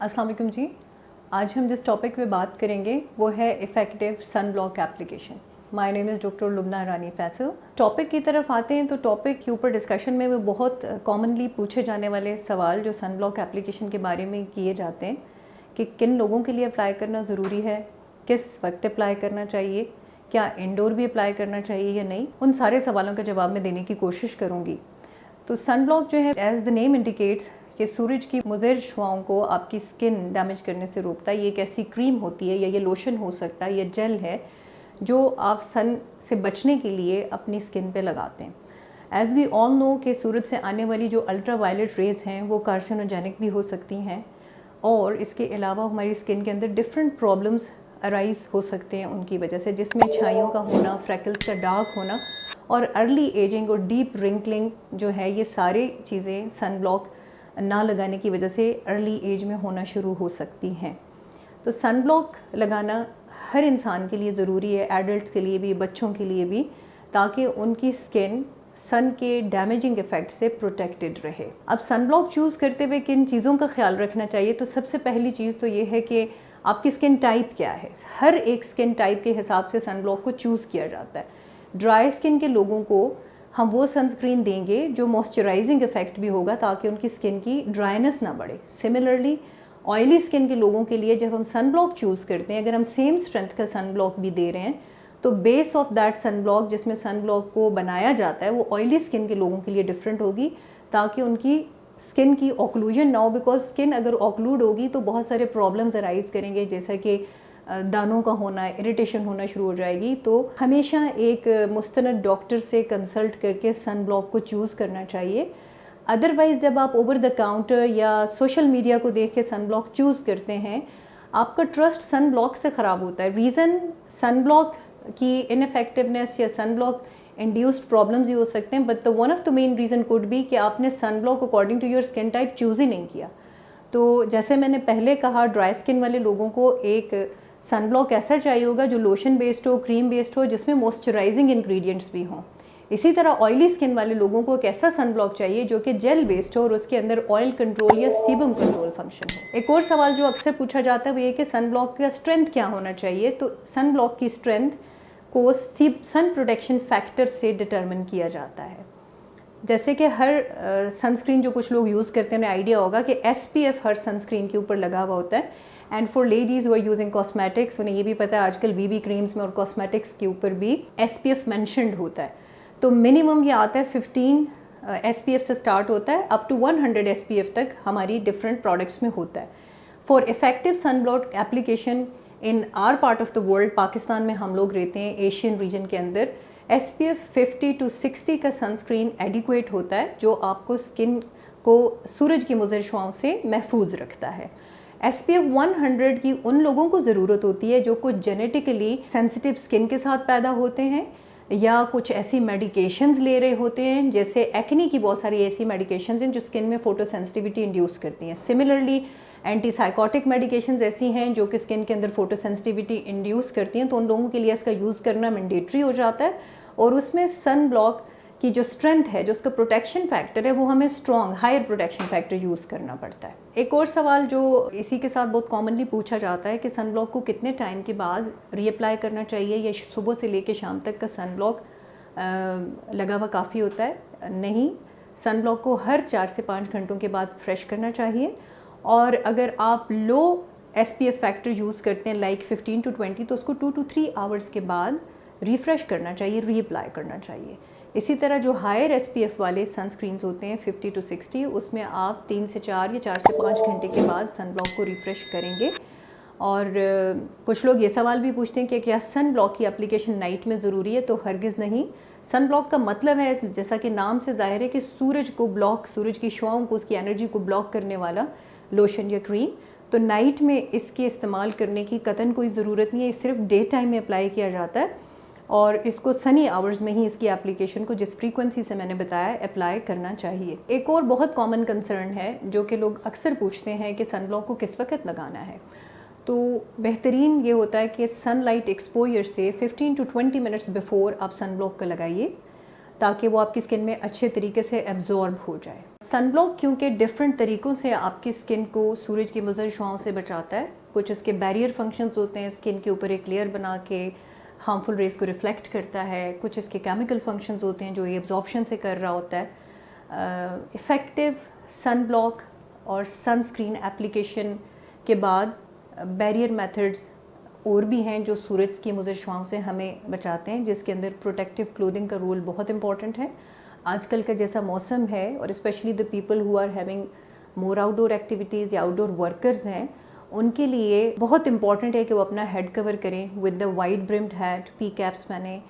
अस्सलाम वालेकुम जी। आज हम जिस टॉपिक पे बात करेंगे वो है effective sunblock application. My name is doctor Lubna Rani Faisal. Topic की तरफ आते हैं तो टॉपिक के ऊपर डिस्कशन में वो बहुत कॉमनली पूछे जाने वाले सवाल जो सन ब्लॉक एप्लीकेशन के बारे में किए जाते हैं कि किन लोगों के लिए अप्लाई करना ज़रूरी है, किस वक्त अप्लाई करना चाहिए, क्या इंडोर भी अप्लाई करना चाहिए या नहीं, उन सारे सवालों का जवाब मैं देने की कोशिश करूँगी। तो सन ब्लॉक जो है एज़ द नेम इंडिकेट्स कि सूरज की मुज़र शुआओं को आपकी स्किन डैमेज करने से रोकता है। ये एक ऐसी क्रीम होती है या ये लोशन हो सकता है या जेल है जो आप सन से बचने के लिए अपनी स्किन पे लगाते हैं। एज़ वी ऑल नो कि सूरज से आने वाली जो अल्ट्रा वायलेट रेज़ हैं वो कार्सिनोजेनिक भी हो सकती हैं और इसके अलावा हमारी स्किन के अंदर डिफरेंट प्रॉब्लम्स अराइज हो सकते हैं उनकी वजह से, जिसमें छाइयों का होना, फ्रैकल्स का डार्क होना और अर्ली एजिंग और डीप रिंकलिंग जो है, ये सारी चीज़ें सन ब्लॉक ना लगाने की वजह से अर्ली एज में होना शुरू हो सकती हैं। तो सन ब्लॉक लगाना हर इंसान के लिए ज़रूरी है, एडल्ट के लिए भी, बच्चों के लिए भी, ताकि उनकी स्किन सन के डैमेजिंग इफ़ेक्ट से प्रोटेक्टेड रहे। अब सन ब्लॉक चूज़ करते हुए किन चीज़ों का ख्याल रखना चाहिए, तो सबसे पहली चीज़ तो ये है कि आपकी स्किन टाइप क्या है। हर एक स्किन टाइप के हिसाब से सन ब्लॉक को चूज़ किया जाता है। ड्राई स्किन के लोगों को हम वो सनस्क्रीन देंगे जो मॉइस्चराइजिंग इफ़ेक्ट भी होगा ताकि उनकी स्किन की ड्राइनेस ना बढ़े। सिमिलरली ऑयली स्किन के लोगों के लिए जब हम सन ब्लॉक चूज़ करते हैं, अगर हम सेम स्ट्रेंथ का सन ब्लॉक भी दे रहे हैं तो base of that sunblock जिसमें सन ब्लॉक को बनाया जाता है वो ऑयली स्किन के लोगों के लिए डिफरेंट होगी ताकि उनकी स्किन की ऑक्लूजन ना हो। बिकॉज स्किन अगर ऑक्लूड होगी तो बहुत सारे प्रॉब्लम्स अराइज करेंगे, जैसा कि दानों का होना, इरिटेशन होना शुरू हो जाएगी। तो हमेशा एक मुस्तनद डॉक्टर से कंसल्ट करके सन ब्लॉक को चूज़ करना चाहिए। अदरवाइज़ जब आप ओवर द काउंटर या सोशल मीडिया को देख के सन ब्लॉक चूज़ करते हैं, आपका ट्रस्ट सन ब्लॉक से ख़राब होता है। रीज़न सन ब्लॉक की इनफेक्टिवनेस या सन ब्लॉक इंड्यूस्ड प्रॉब्लम्स ही हो सकते हैं, but the one of the main reason could be कि आपने sunblock according to your skin type choose ही नहीं किया। तो जैसे मैंने पहले कहा, ड्राई स्किन वाले लोगों को एक सन ब्लॉक ऐसा चाहिए होगा जो लोशन बेस्ड हो, क्रीम बेस्ड हो, जिसमें मॉइस्चराइजिंग इंग्रेडिएंट्स भी हों। इसी तरह ऑयली स्किन वाले लोगों को एक ऐसा सन ब्लॉक चाहिए जो कि जेल बेस्ड हो और उसके अंदर ऑयल कंट्रोल या सीबम कंट्रोल फंक्शन हो। एक और सवाल जो अक्सर पूछा जाता है वो ये कि सन ब्लॉक का स्ट्रेंथ क्या होना चाहिए। तो सन ब्लॉक की स्ट्रेंथ को सन प्रोटेक्शन फैक्टर से डिटरमिन किया जाता है। जैसे कि हर सनस्क्रीन जो कुछ लोग यूज़ करते हैं उन्हें आइडिया होगा कि SPF हर सनस्क्रीन के ऊपर लगा हुआ होता है। And for ladies who are using cosmetics, उन्हें ये भी पता है आजकल BB क्रीम्स में और कॉस्मेटिक्स के ऊपर भी SPF मेंशन्ड होता है। तो मिनिमम ये आता है 15 SPF से स्टार्ट होता है, अप टू 100 SPF तक हमारी डिफरेंट प्रोडक्ट्स में होता है। For effective sunblock application in our part of the world, Pakistan में हम लोग रहते हैं, एशियन रीजन के अंदर, SPF 50 to 60 का सनस्क्रीन एडिक्वेट होता है जो आपको स्किन को सूरज की मुज़र शुआओं से महफूज रखता है। SPF 100 की उन लोगों को ज़रूरत होती है जो कुछ जेनेटिकली सेंसिटिव स्किन के साथ पैदा होते हैं या कुछ ऐसी मेडिकेशंस ले रहे होते हैं, जैसे एक्ने की बहुत सारी ऐसी मेडिकेशंस हैं जो स्किन में फोटो सेंसिटिविटी इंड्यूस करती हैं। सिमिलरली एंटीसाइकोटिक मेडिकेशंस ऐसी हैं जो कि स्किन के अंदर फोटो सेंसिटिविटी इंड्यूस करती हैं, तो उन लोगों के लिए इसका यूज़ करना मैंडेटरी हो जाता है और उसमें सन ब्लॉक की जो स्ट्रेंथ है, जो उसका प्रोटेक्शन फैक्टर है, वो हमें strong higher protection factor use करना पड़ता है। एक और सवाल जो इसी के साथ बहुत कॉमनली पूछा जाता है कि सन ब्लॉक को कितने टाइम के बाद रीअप्लाई करना चाहिए या सुबह से लेकर शाम तक का सन ब्लॉक लगा हुआ काफ़ी होता है। नहीं, सन ब्लॉक को हर 4 से 5 घंटों के बाद फ्रेश करना चाहिए और अगर आप लो SPF फैक्टर यूज़ करते हैं लाइक 15 to 20, तो उसको 2 to 3 आवर्स के बाद रिफ़्रेश करना चाहिए, रीअप्लाई करना चाहिए। इसी तरह जो हायर SPF वाले सनस्क्रीन्स होते हैं 50 to 60, उसमें आप 3 से 4 या 4 से 5 घंटे के बाद सन ब्लॉक को रिफ़्रेश करेंगे। और कुछ लोग ये सवाल भी पूछते हैं कि क्या सन ब्लॉक की एप्लीकेशन नाइट में ज़रूरी है, तो हरगिज़ नहीं। सन ब्लॉक का मतलब है, जैसा कि नाम से ज़ाहिर है, कि सूरज को ब्लॉक, सूरज की शुआओं को, उसकी एनर्जी को ब्लॉक करने वाला लोशन या क्रीम। तो नाइट में इसके इस्तेमाल करने की कतन कोई ज़रूरत नहीं है, सिर्फ डे टाइम में अप्लाई किया जाता है और इसको सनी आवर्स में ही इसकी एप्लीकेशन को जिस फ्रीक्वेंसी से मैंने बताया अप्लाई करना चाहिए। एक और बहुत कॉमन कंसर्न है जो कि लोग अक्सर पूछते हैं कि सन ब्लॉक को किस वक्त लगाना है। तो बेहतरीन ये होता है कि सनलाइट एक्सपोजर से 15 to 20 मिनट्स बिफोर आप सन ब्लॉक का लगाइए ताकि वो आपकी स्किन में अच्छे तरीके से एब्जॉर्ब हो जाए। सनब्लॉक क्योंकि डिफरेंट तरीक़ों से आपकी स्किन को सूरज की मुज़र शुआओं से बचाता है। कुछ इसके बैरियर फंक्शंस होते हैं, स्किन के ऊपर एक लेयर बना के हार्मफुल रेस को रिफ्लेक्ट करता है। कुछ इसके केमिकल फंक्शंस होते हैं जो ये एब्जॉर्प्शन से कर रहा होता है। इफ़ेक्टिव सन ब्लॉक और सनस्क्रीन एप्लीकेशन के बाद बैरियर मेथड्स और भी हैं जो सूरज की मुज़र शुआओं से हमें बचाते हैं, जिसके अंदर प्रोटेक्टिव क्लोथिंग का रोल बहुत इंपॉर्टेंट है। आजकल का जैसा मौसम है और specially the people who are having more outdoor activities या आउटडोर वर्कर्स हैं, उनके लिए बहुत इंपॉर्टेंट है कि वो अपना हेड कवर करें with the wide brimmed hat, P caps पहने,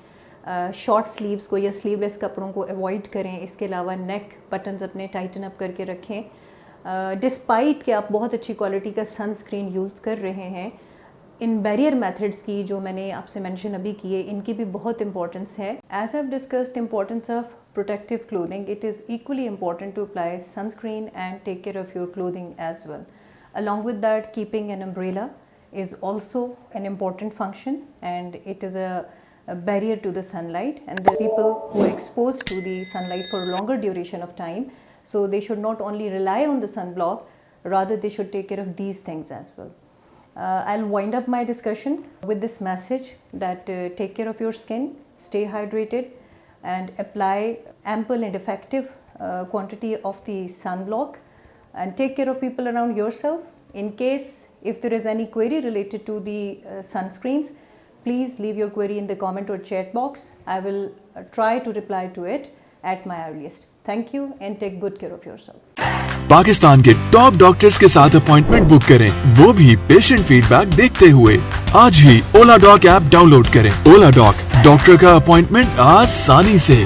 शॉर्ट स्लीव्स को या स्लीवलेस कपड़ों को अवॉइड करें। इसके अलावा नेक बटन्स अपने टाइटन अप करके रखें। डिस्पाइट कि आप बहुत अच्छी क्वालिटी का सनस्क्रीन यूज़ कर रहे हैं, इन बैरियर मेथड्स की जो मैंने आपसे मेंशन अभी किए, इनकी भी बहुत इंपॉर्टेंस है। As I have discussed the importance of protective clothing, it is equally important to apply sunscreen and take care of your clothing as well. Along with that, keeping an umbrella is also an important function, and it is a barrier to the sunlight, and the people who are exposed to the sunlight for a longer duration of time, so they should not only rely on the sunblock, rather they should take care of these things as well. I'll wind up my discussion with this message that take care of your skin, stay hydrated, and apply ample and effective quantity of the sunblock, and take care of people around yourself. In case if there is any query related to the sunscreens, please leave your query in the comment or chat box. I will try to reply to it at my earliest. Thank you and take good care of yourself. Pakistan के top doctors के साथ appointment book करें, वो भी patient feedback देखते हुए। आज ही ओला dock app download करें। ओला डॉक, डॉक्टर का अपॉइंटमेंट आसानी से।